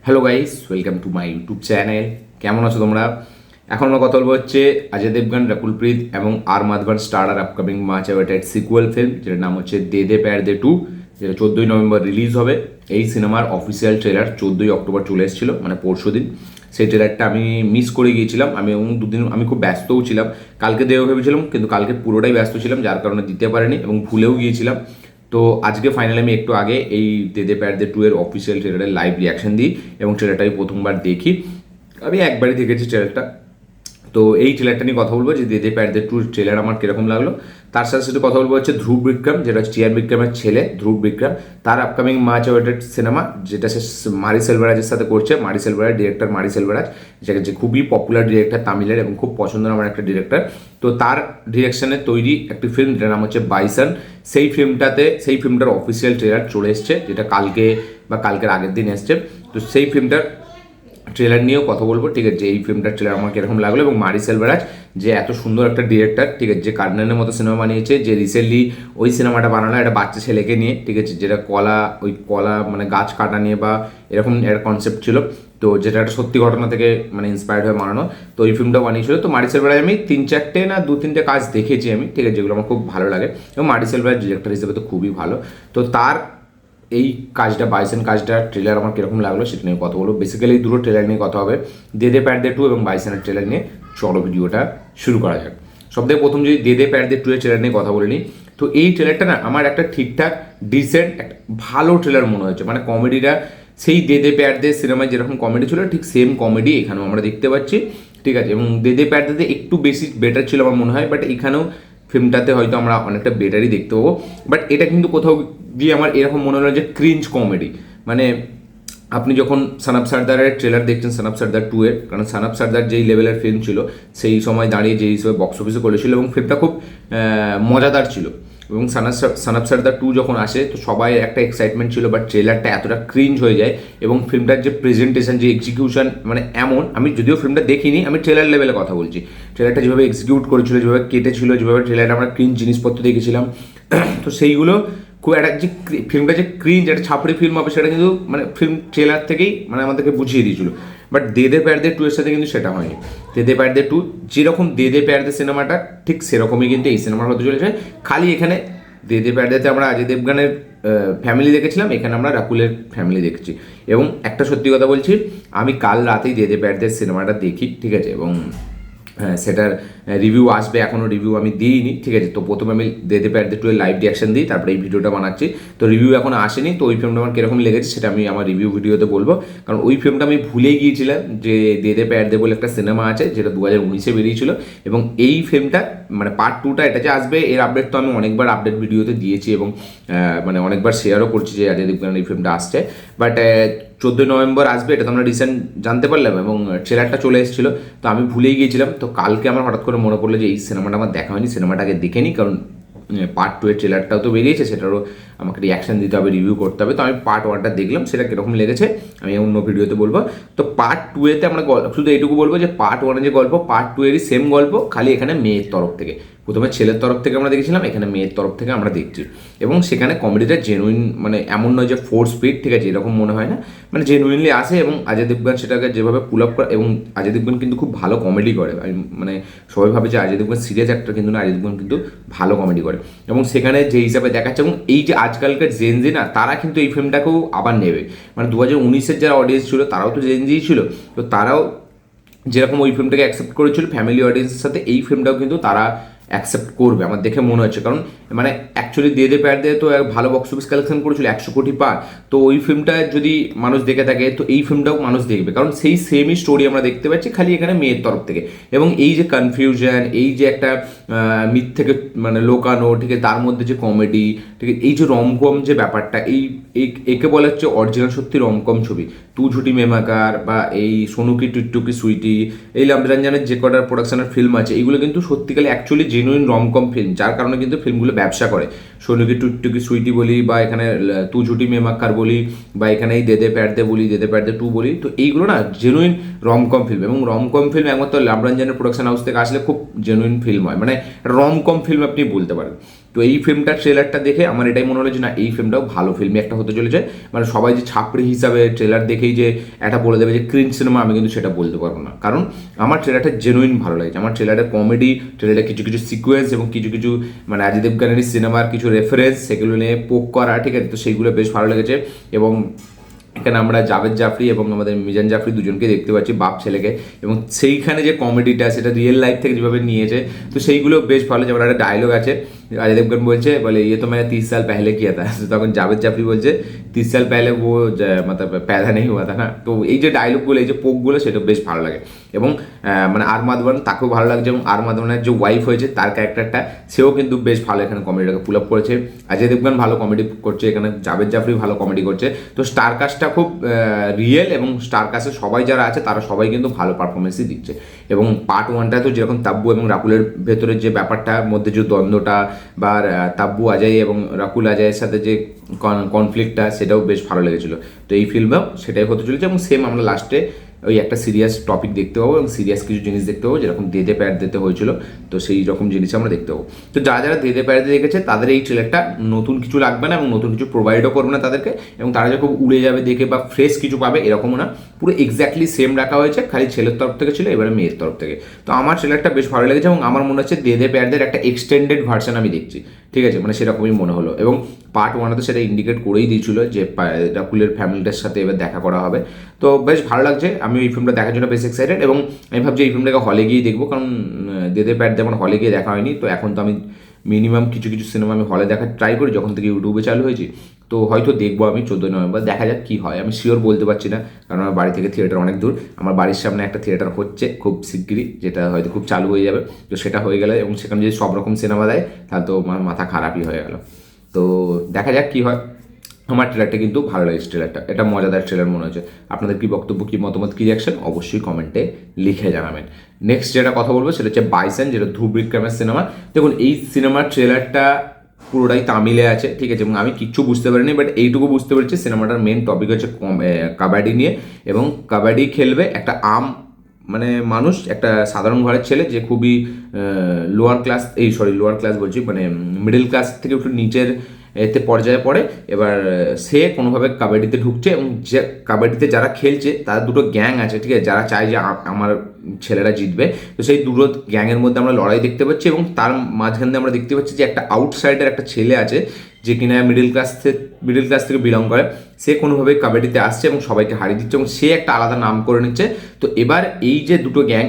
Hello guys, welcome to my YouTube channel. কেমন আছো তোমরা? এখন আমরা কথা বলবো হচ্ছে অজয় দেবগন, রাকুল প্রীত এবং আর Madhavan starrer upcoming much awaited sequel film, যেটার নাম হচ্ছে দে দে প্যার দে টু, যেটা 14ই নভেম্বর রিলিজ হবে। এই সিনেমার অফিসিয়াল ট্রেলার 14ই অক্টোবর চলে এসেছিলো, মানে পরশু দিন। সেই ট্রেলারটা আমি মিস করে গিয়েছিলাম। এবং দুদিন আমি খুব ব্যস্তও ছিলাম। কালকে দেবো ভেবেছিলাম, কিন্তু কালকে পুরোটাই ব্যস্ত ছিলাম, যার কারণে দিতে পারিনি এবং ভুলেও গিয়েছিলাম। তো আজকে ফাইনালি আমি একটু আগে এই দে দে প্যার দে টু এর অফিসিয়াল ট্রেলারের লাইভ রিয়াকশন দিই এবং ট্রেলারটা আমি প্রথমবার দেখি। আমি একবারই দেখেছি ট্রেলারটা। তো এই ট্রেলারটা নিয়ে কথা বলবো যে দে দে প্যার দে টুর ট্রেলার আমার কীরকম লাগলো। তার সাথে সাথে কথা বলবো হচ্ছে ধ্রুব বিক্রম, যেটা হচ্ছে চিয়ান বিক্রমের ছেলে ধ্রুব বিক্রম, তার আপকামিং মাচ অ্যাওয়েটেড সিনেমা, যেটা সে মারি সেলভারাজের সাথে করছে। মারি সেলভারাজ, ডিরেক্টর মারি সেলভারাজ, যে খুবই পপুলার ডিরেক্টর তামিলের এবং খুব পছন্দের আমার একটা ডিরেক্টর। তো তার ডিরেকশনে তৈরি একটি ফিল্ম, যেটার নাম হচ্ছে বাইসন। সেই ফিল্মটার অফিসিয়াল ট্রেলার চলে এসছে, যেটা কালকে বা কালকের আগের দিন এসছে। তো সেই ফিল্মটার ট্রেলার নিয়েও কথা বলবো, ঠিক আছে, যে এই ফিল্মটার ট্রেলার আমার কীরকম লাগলো। এবং মারি সেলভারাজ যে এত সুন্দর একটা ডিরেক্টর, ঠিক আছে, যে কার্নানের মতো সিনেমা বানিয়েছে, যে রিসেন্টলি ওই সিনেমাটা বানালো একটা বাচ্চা ছেলেকে নিয়ে, ঠিক আছে, যেটা কলা মানে গাছ কাটা নিয়ে বা এরকম একটা কনসেপ্ট ছিল। তো যেটা একটা সত্যি ঘটনা থেকে মানে ইন্সপায়ার্ড হয়ে বানানো। তো ওই ফিল্মটা বানিয়েছিল। তো মারি সেলভারাজ আমি 3-4 কাজ দেখেছি আমি, ঠিক আছে, যেগুলো আমার খুব ভালো লাগে। এবং মারি সেলভারাজ ডিরেক্টর হিসেবে তো খুবই ভালো। তো তার এই কাজটা, বাইসন কাজটা ট্রেলার আমার কীরকম লাগলো সেটা নিয়ে কথা বলবো। বেসিক্যালি এই দুটো ট্রেলার নিয়ে কথা হবে, দে দে প্যার দে টু এবং বাইসনের ট্রেলার নিয়ে। চলো ভিডিওটা শুরু করা যাক। সবথেকে প্রথম যদি দে দে প্যার দে টু এর ট্রেলার নিয়ে কথা বলে নিই, তো এই ট্রেলারটা না আমার একটা ঠিকঠাক ডিসেন্ট একটা ভালো ট্রেলার মনে হয়েছে। মানে কমেডিটা সেই দে দে প্যার দে সিনেমায় যেরকম কমেডি ছিল, ঠিক সেম কমেডি এখানেও আমরা দেখতে পাচ্ছি, ঠিক আছে। এবং দে দে প্যার দে একটু বেশি বেটার ছিল আমার মনে হয়, বাট এখানেও ফিল্মটাতে হয়তো আমরা অনেকটা বেটারই দেখতে পাবো। বাট এটা কিন্তু কোথাও গিয়ে আমার এরকম মনে হলো যে ক্রিঞ্জ কমেডি। মানে আপনি যখন সানাব সর্দারের ট্রেলার দেখছেন সানাব সর্দার টু এর, কারণ সানাব সর্দার যেই লেভেলের ফিল্ম ছিল সেই সময় দাঁড়িয়ে যেই হিসেবে বক্স অফিসে করেছিল এবং ফিল্মটা খুব মজাদার ছিল। এবং সানাব সর্দার টু যখন আসে তো সবাই একটা এক্সাইটমেন্ট ছিল, বাট ট্রেলারটা এতটা ক্রিঞ্জ হয়ে যায় এবং ফিল্মটার যে প্রেজেন্টেশন, যে এক্সিকিউশন, মানে এমন, আমি যদিও ফিল্মটা দেখিনি, আমি ট্রেলার লেভেলে কথা বলছি। ট্রেলারটা যেভাবে এক্সিকিউট করেছিল, যেভাবে কেটেছিল, যেভাবে ট্রেলারে আমরা ক্রিঞ্জ জিনিসপত্র দেখেছিলাম, তো সেইগুলো খুব একটা যে ফিল্মটা যে ক্রিঞ্জ একটা ছাপড়ি ফিল্ম হবে সেটা কিন্তু মানে ফিল্ম ট্রেলার থেকেই মানে আমাদেরকে বুঝিয়ে দিয়েছিল। But they they Pyaar they two এর সাথে কিন্তু সেটা হয়নি। দে দে প্যার দে টু যেরকম দে দে প্যার দে সিনেমাটা, ঠিক সেরকমই কিন্তু এই সিনেমার হতে চলেছে। খালি এখানে দে দে প্যার দেতে আমরা অজয় দেবগানের ফ্যামিলি দেখেছিলাম, এখানে আমরা রাকুলের ফ্যামিলি দেখছি। এবং একটা সত্যি কথা বলছি, আমি কাল রাতেই দে দে প্যার দে সিনেমাটা দেখি, ঠিক আছে, এবং হ্যাঁ সেটার রিভিউ আসবে, এখনও রিভিউ আমি দিইনি, ঠিক আছে। তো প্রথমে আমি দে দে প্যার দে টু এর লাইভ রিয়াকশন দিই, তারপরে এই ভিডিওটা বানাচ্ছি। তো রিভিউ এখন আসেনি, তো ওই ফিল্মটা আমার কীরকম লেগেছে সেটা আমি আমার রিভিউ ভিডিওতে বলবো। কারণ ওই ফিল্মটা আমি ভুলেই গিয়েছিলাম যে দে দে প্যার দে বলে একটা সিনেমা আছে, যেটা 2019-এ বেরিয়েছিল। এবং এই ফিল্মটা মানে পার্ট টুটা এটা যে আসবে এর আপডেট তো আমি অনেকবার আপডেট ভিডিওতে দিয়েছি এবং মানে অনেকবার শেয়ারও করছি যে অজয় দেবগনের এই ফিল্মটা আসছে। বাট 14ই নভেম্বর আসবে এটা তো আমরা রিসেন্ট জানতে পারলাম এবং ট্রেলারটা চলে এসেছিলো। তো আমি ভুলেই গিয়েছিলাম। তো কালকে আমার হঠাৎ করে মনে পড়লো যে এই সিনেমাটা আমার দেখা হয়নি, সিনেমাটাকে দেখে নিই। কারণ পার্ট টু এর ট্রেলারটাও তো বেরিয়েছে, সেটারও আমাকে রিয়াকশান দিতে হবে, রিভিউ করতে হবে। তো আমি পার্ট ওয়ানটা দেখলাম, সেটা কীরকম লেগেছে আমি অন্য ভিডিওতে বলবো। তো পার্ট টু এতে আমরা শুধু এইটুকু বলবো যে পার্ট ওয়ানে যে গল্প, পার্ট টু এরই সেম গল্প, খালি এখানে মেয়ের তরফ থেকে। প্রথমে ছেলের তরফ থেকে আমরা দেখেছিলাম, এখানে মেয়ের তরফ থেকে আমরা দেখছি। এবং সেখানে কমেডিটা জেনুইন, মানে এমন নয় যে ফোর্স ফিট, ঠিক আছে, এরকম মনে হয় না, মানে জেনুইনলি আসে। এবং অজয় দেবগন সেটাকে যেভাবে পুল আপ করে, এবং অজয় দেবগন কিন্তু খুব ভালো কমেডি করে। মানে সবাই ভাবে যে অজয় দেবগন সিরিয়াস অ্যাক্টর, কিন্তু না, অজয় দেবগন কিন্তু ভালো কমেডি করে। এবং সেখানে যে হিসাবে দেখাচ্ছে, এবং এই যে আজকালকার জেনজি না, তারা কিন্তু এই ফিল্মটাকেও আবার নেবে। মানে 2019-এর যারা অডিয়েন্স ছিল তারাও তো জেনজিই ছিল, তো তারাও যেরকম ওই ফিল্মটাকে অ্যাকসেপ্ট করেছিল ফ্যামিলি অডিয়েন্সের সাথে, এই ফিল্মটাও কিন্তু তারা অ্যাকসেপ্ট করবে আমার দেখে মনে হচ্ছে। কারণ মানে অ্যাকচুয়ালি দে দে প্যার দে তো ভালো বক্স অফিস কালেকশন করেছিল, 100 কোটি পার। তো ওই ফিল্মটা যদি মানুষ দেখে থাকে তো এই ফিল্মটাও মানুষ দেখবে, কারণ সেই সেমই স্টোরি আমরা দেখতে পাচ্ছি, খালি এখানে মেয়ের তরফ থেকে। এবং এই যে কনফিউশন, এই যে একটা মিথ থেকে মানে লোকানো, ঠিক আছে, তার মধ্যে যে কমেডি, ঠিক আছে, এই যে রমকম যে ব্যাপারটা, একে বলা হচ্ছে অরিজিনাল সত্যি রমকম ছবি। তু ঝুটি মেমাকার বা এই সোনুকি টুকটুকি সুইটি, এই লামরাঞ্জানের যে কটার প্রোডাকশনের ফিল্ম আছে, এগুলো কিন্তু সত্যিকালে অ্যাকচুয়ালি জেনুইন রমকম ফিল্ম, যার কারণে কিন্তু ফিল্মগুলো ব্যবসা করে। সোনুকি টুকটুকি সুইটি বলি, বা এখানে তু ঝুটি মেমাকার বলি, বা এখানে এই দে দে প্যার দে বলি, দে দে প্যার দে টু বলি, তো এইগুলো না জেনুইন রমকম ফিল্ম। এবং রমকম ফিল্ম একমাত্র লামরাঞ্জানের প্রোডাকশন হাউস থেকে আসলে খুব জেনুইন ফিল্ম হয়, মানে রমকম ফিল্ম আপনি বলতে পারেন। তো এই ফিল্মটার ট্রেলারটা দেখে আমার এটাই মনে হলো যে না, এই ফিল্মটাও ভালো ফিল্মই একটা হতে চলেছে। মানে সবাই যে ছাপড়ি হিসাবে ট্রেলার দেখেই যে একটা বলে দেবে যে ক্রিঞ্জ সিনেমা, আমি কিন্তু সেটা বলতে পারবো না, কারণ আমার ট্রেলারটা জেনুইন ভালো লাগছে। আমার ট্রেলারের কমেডি, ট্রেলারের কিছু কিছু সিকোয়েন্স এবং কিছু কিছু মানে অজয় দেবগানের সিনেমার কিছু রেফারেন্স, সেগুলো নিয়ে পোক করা, ঠিক আছে, তো সেইগুলো বেশ ভালো লেগেছে। এবং এখানে আমরা জাভেদ জাফরি এবং আমাদের মিজান জাফরি দুজনকে দেখতে পাচ্ছি, বাপ ছেলেকে, এবং সেইখানে যে কমেডিটা সেটা রিয়েল লাইফ থেকে যেভাবে নিয়েছে, তো সেইগুলো বেশ ভালো। যেমন একটা ডায়লগ আছে, अजय देवगन বলছে, বলে ये तो मैंने 30 साल पहले किया था, তো তখন জাভেদ জাফরি বলছে 30 साल पहले वो मतलब पैदा नहीं हुआ था ना। তো এই যে ডায়লগগুলো, এই যে পোকগুলো, সেটা বেশ ভালো লাগে। এবং মানে আর মাধবন, তাকেও ভালো লাগছে, এবং আর মাধবনের যে ওয়াইফ হয়েছে তার ক্যারেক্টারটা, সেও কিন্তু বেশ ভালো এখানে কমেডিটাকে পুল আপ করেছে। অজয় দেবগন ভালো কমেডি করছে এখানে, জাভেদ জাফরি ভালো কমেডি করছে। তো স্টার কাস্টটা খুব রিয়েল, এবং স্টার কাস্টে সবাই যারা আছে তারা সবাই কিন্তু ভালো পারফরমেন্সই দিচ্ছে। এবং পার্ট ওয়ানটা তো যেরকম তাব্বু এবং রাকুলের ভেতরে যে ব্যাপারটা মধ্যে যে দ্বন্দ্বটা, বা তাব্বু অজয় এবং রাকুল অজয়ের সাথে যে কনফ্লিক্টটা, সেটাও বেশ ভালো লেগেছিলো। তো এই ফিল্মেও সেটাই হতে চলেছে, এবং সেম আমরা লাস্টে ওই একটা সিরিয়াস টপিক দেখতে পাবো, এবং সিরিয়াস কিছু জিনিস দেখতে পাবো, যেরকম দে দে প্যার দিতে হয়েছিল, তো সেই রকম জিনিস আমরা দেখতে পাবো। তো যারা যারা দে দে প্যার দিয়ে দেখেছে তাদের এই ট্রেলারটা নতুন কিছু লাগবে না, এবং নতুন কিছু প্রোভাইডও করবে না তাদেরকে, এবং তারা যে খুব উড়ে যাবে দেখে বা ফ্রেশ কিছু পাবে এরকমও না, পুরো এক্স্যাক্টলি সেম রাখা হয়েছে, খালি ছেলের তরফ থেকে ছিল, এবারে মেয়ের তরফ থেকে। তো আমার ট্রেলারটা বেশ ভালো লেগেছে, এবং আমার মনে হচ্ছে দে দে প্যারদের একটা এক্সটেন্ডেড ভার্সন আমি দেখছি, ঠিক আছে, মানে সেরকমই মনে হলো। এবং পার্ট ওয়ানে তো সেটা ইন্ডিকেট করেই দিয়েছিল যে রাকুলের ফ্যামিলিটার সাথে এবার দেখা করা হবে। তো বেশ ভালো লাগছে, আমি এই ফিল্মটা দেখার জন্য বেশ এক্সাইটেড, এবং আমি ভাবছি এই ফিল্মটাকে হলে গিয়ে দেখবো, কারণ দে দে প্যার যেমন হলে গিয়ে দেখা হয়নি। তো এখন তো আমি মিনিমাম কিছু কিছু সিনেমা আমি হলে দেখার ট্রাই করি যখন থেকে ইউটিউবে চালু হয়েছি। তো হয়তো দেখবো আমি 14 নভেম্বর, দেখা যাক কী হয়। আমি শিওর বলতে পারছি না, কারণ আমার বাড়ি থেকে থিয়েটার অনেক দূর। আমার বাড়ির সামনে একটা থিয়েটার হচ্ছে খুব শিগগিরই, যেটা হয়তো খুব চালু হয়ে যাবে। তো সেটা হয়ে গেলে, এবং সেখানে যদি সব রকম সিনেমা দেয়, তাহলে তো আমার মাথা খারাপই হয়ে গেল। তো দেখা যাক কী হয়। আমার ট্রেলারটা কিন্তু ভালো লাগছে, ট্রেলারটা এটা মজাদার ট্রেলার মনে হচ্ছে। আপনাদের কী বক্তব্য, কী মতামত, কী রিয়াকশন, অবশ্যই কমেন্টে লিখে জানাবেন। নেক্সট যেটা কথা বলবো সেটা হচ্ছে বাইসন, যেটা ধ্রুব বিক্রমের সিনেমা। দেখুন, এই সিনেমার ট্রেলারটা পুরোটাই তামিলে আছে, ঠিক আছে, এবং আমি কিচ্ছু বুঝতে পারিনি, বাট এইটুকু বুঝতে পেরেছি সিনেমাটার মেন টপিক হচ্ছে কাবাডি নিয়ে, এবং কাবাডি খেলবে একটা মানে মানুষ, একটা সাধারণ ঘরের ছেলে, যে খুবই লোয়ার ক্লাস বলছি, মানে মিডল ক্লাস থেকে একটু নিচের এতে পর্যায়ে পড়ে। এবার সে কোনোভাবে কাবাডিতে ঢুকছে, এবং যে কাবাডিতে যারা খেলছে তার দুটো গ্যাং আছে, ঠিক আছে, যারা চায় যে আমার ছেলেরা জিতবে। তো সেই দুটো গ্যাংয়ের মধ্যে আমরা লড়াই দেখতে পাচ্ছি, এবং তার মাঝখান দিয়ে আমরা দেখতে পাচ্ছি যে একটা আউটসাইডার একটা ছেলে আছে, যে কিনা মিডল ক্লাস থেকে বিলং করে। সে কোনোভাবে কাবাডিতে আসছে এবং সবাইকে হারিয়ে দিচ্ছে, এবং সে একটা আলাদা নাম করে নিচ্ছে। তো এবার এই যে দুটো গ্যাং,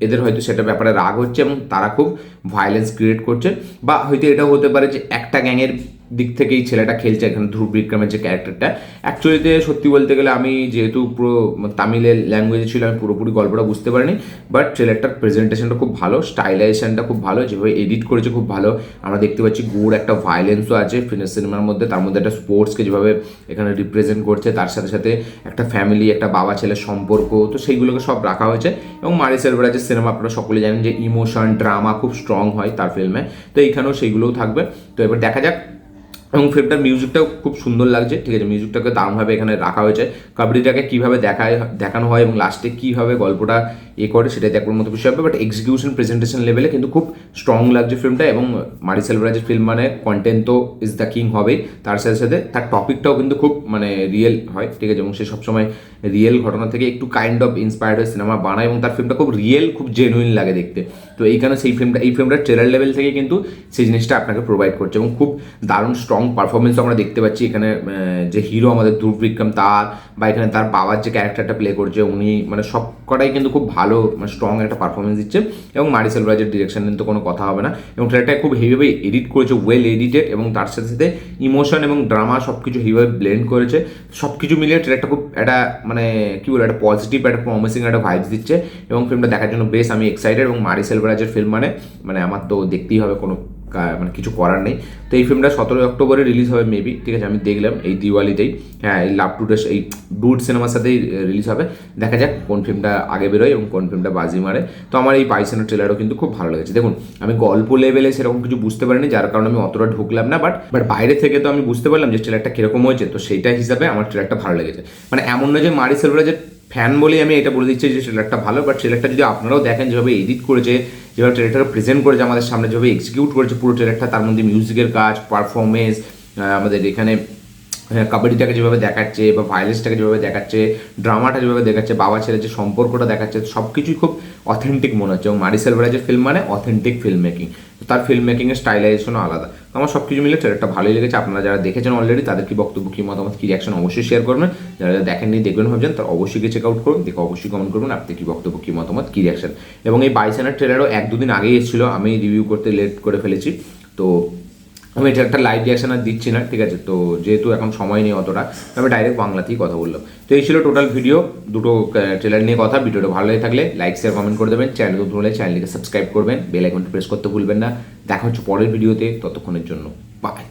এদের হয়তো সেটা ব্যাপারে রাগ হচ্ছে, এবং তারা খুব ভায়োলেন্স ক্রিয়েট করছে। বা হয়তো এটাও হতে পারে যে একটা গ্যাংয়ের দিক থেকেই ছেলেটা খেলছে, এখানে ধ্রুব বিক্রমের যে ক্যারেক্টারটা। অ্যাকচুয়ালিতে সত্যি বলতে গেলে আমি যেহেতু পুরো তামিলের ল্যাঙ্গুয়েজে ছিল, আমি পুরোপুরি গল্পটা বুঝতে পারিনি, বাট ট্রেলারটার প্রেজেন্টেশনটা খুব ভালো, স্টাইলাইজেশনটা খুব ভালো, যেভাবে এডিট করেছে খুব ভালো। আমরা দেখতে পাচ্ছি গুড় একটা ভায়োলেন্সও আছে সিনেমার মধ্যে, তার মধ্যে একটা স্পোর্টসকে যেভাবে এখানে রিপ্রেজেন্ট করছে, তার সাথে সাথে একটা ফ্যামিলি, একটা বাবা ছেলের সম্পর্ক, তো সেইগুলোকে সব রাখা হয়েছে। এবং মারি সেলভরাজের সিনেমা আপনারা সকলে জানেন যে ইমোশন, ড্রামা খুব স্ট্রং হয় তার ফিল্মে, তো এইখানেও সেইগুলোও থাকবে। তো এবার দেখা যাক। এবং ফিল্মটার মিউজিকটাও খুব সুন্দর লাগছে, ঠিক আছে, মিউজিকটাকে দারুণভাবে এখানে রাখা হয়েছে। কাবাডিটাকে কীভাবে দেখানো হয় এবং লাস্টে কীভাবে গল্পটা করে, সেটাই দেখবার মতো বিষয় হবে। বাট এক্সিকিউশন, প্রেজেন্টেশন লেভেলে কিন্তু খুব স্ট্রং লাগছে ফিল্মটা। এবং মারি সেলভরাজের ফিল্ম মানে কন্টেন্ট তো ইজ দ্য কিং হবেই, তার সাথে সাথে তার টপিকটাও কিন্তু খুব মানে রিয়েল হয়, ঠিক আছে, এবং সে সবসময় রিয়েল ঘটনা থেকে একটু কাইন্ড অফ ইন্সপায়ার্ড হয়ে সিনেমা বানায়, এবং তার ফিল্মটা খুব রিয়েল, খুব জেনুইন লাগে দেখতে। তো এইখানে এই ফিল্মটার ট্রেলার লেভেল থেকে কিন্তু সেই জিনিসটা আপনাকে প্রোভাইড করছে, এবং খুব দারুণ স্ট্রং পারফরমেন্সও আমরা দেখতে পাচ্ছি এখানে। যে হিরো আমাদের ধ্রুব বিক্রম, তার বা এখানে তার বাবার যে ক্যারেক্টারটা প্লে করছে উনি, মানে সব কটাই কিন্তু খুব ভালো, মানে স্ট্রং একটা পারফরমেন্স দিচ্ছে। এবং মারি সেলভরাজের ডিরেকশন তো কোনো কথা হবে না, এবং ট্রেলারটা খুব হেভিভাবে এডিট করেছে, ওয়েল এডিটেড, এবং তার সাথে সাথে ইমোশন এবং ড্রামা সব কিছু হেভিভাবে ব্লেন্ড করেছে। সব কিছু মিলিয়ে ট্রেলারটা খুব একটা মানে কী বলে, একটা পজিটিভ, একটা প্রমিসিং একটা ভাইবস দিচ্ছে, এবং ফিল্মটা দেখার জন্য বেশ আমি এক্সাইটেড। এবং মারি সেলভরাজের ফিল্ম মানে আমার তো দেখতেই হবে, কোনো মানে কিছু করার নেই। তো এই ফিল্মটা 17 অক্টোবরে রিলিজ হবে মেবি, ঠিক আছে, আমি দেখলাম এই দিওয়ালিতেই, হ্যাঁ, এই লাভ টু ডেস, এই ডুড সিনেমার সাথেই রিলিজ হবে। দেখা যাক কোন ফিল্মটা আগে বেরোয় এবং কোন ফিল্মটা বাজি মারে। তো আমার এই বাইসনের ট্রেলারও কিন্তু খুব ভালো লেগেছে। দেখুন, আমি গল্প লেভেলে সেরকম কিছু বুঝতে পারিনি, যার কারণে আমি অতটা ঢুকলাম না, বাট বাইরে থেকে তো আমি বুঝতে পারলাম যে ট্রেলারটা কীরকম হয়েছে। তো সেইটা হিসাবে আমার ট্রেলারটা ভালো লেগেছে। মানে এমন নয় যে মারি সেলভরাজের ফ্যান বলেই আমি এটা বলে দিচ্ছি যে ট্রেলারটা ভালো, বাট ট্রেলারটা যদি আপনারাও দেখেন যেভাবে এডিট করেছে, যেভাবে ট্রেলারটা প্রেজেন্ট করেছে আমাদের সামনে, যেভাবে এক্সিকিউট করেছে পুরো ট্রেলারটা, তার মধ্যে মিউজিকের কাজ, পারফরমেন্স, আমাদের এখানে কাবাডিটাকে যেভাবে দেখাচ্ছে বা ভায়োলেন্সটাকে যেভাবে দেখাচ্ছে, ড্রামাটা যেভাবে দেখাচ্ছে, বাবা ছেলের যে সম্পর্কটা দেখাচ্ছে, সব কিছুই খুব অথেন্টিক মনে হচ্ছে। এবং মারি সেলভারাজের ফিল্ম মানে অথেন্টিক ফিল্ম মেকিং, তার ফিল্ম মেকিংয়ের স্টাইলাইজেশনও আলাদা। আমার সব কিছু মিলে ট্রেলারটা ভালোই লেগেছে। আপনারা যারা দেখেছেন অলরেডি তাদের কি বক্তব্য, কী মতামত, কী রিয়াকশন অবশ্যই শেয়ার করবেন। যারা দেখেননি দেখবেন ভাবছেন তারা অবশ্যই গিয়ে চেক আউট করুন, দেখে অবশ্যই কমেন্ট করবেন আপনি কী বক্তব্য, কী মতামত, কী রিয়াকশন। এবং এই বাইসানের ট্রেলারও 1-2 দিন আগেই এসেছিলো, আমি রিভিউ করতে লেট করে ফেলেছি, তো আমি এটা একটা লাইভ রিয়াকশন আর দিচ্ছি না, ঠিক আছে। তো যেহেতু এখন সময় নেই অতটা, আমি ডাইরেক্ট বাংলাতেই কথা বললাম। তো এই ছিল টোটাল ভিডিও, দুটো ট্রেলার নিয়ে কথা। ভিডিওটা ভালো লেগে থাকলে লাইক শেয়ার কমেন্ট করে দেবেন, চ্যানেল নতুন হলে চ্যানেলটিকে সাবস্ক্রাইব করবেন, বেল আইকনটি প্রেস করতে ভুলবেন না। দেখা হচ্ছে পরের ভিডিওতে, ততক্ষণের জন্য বাই।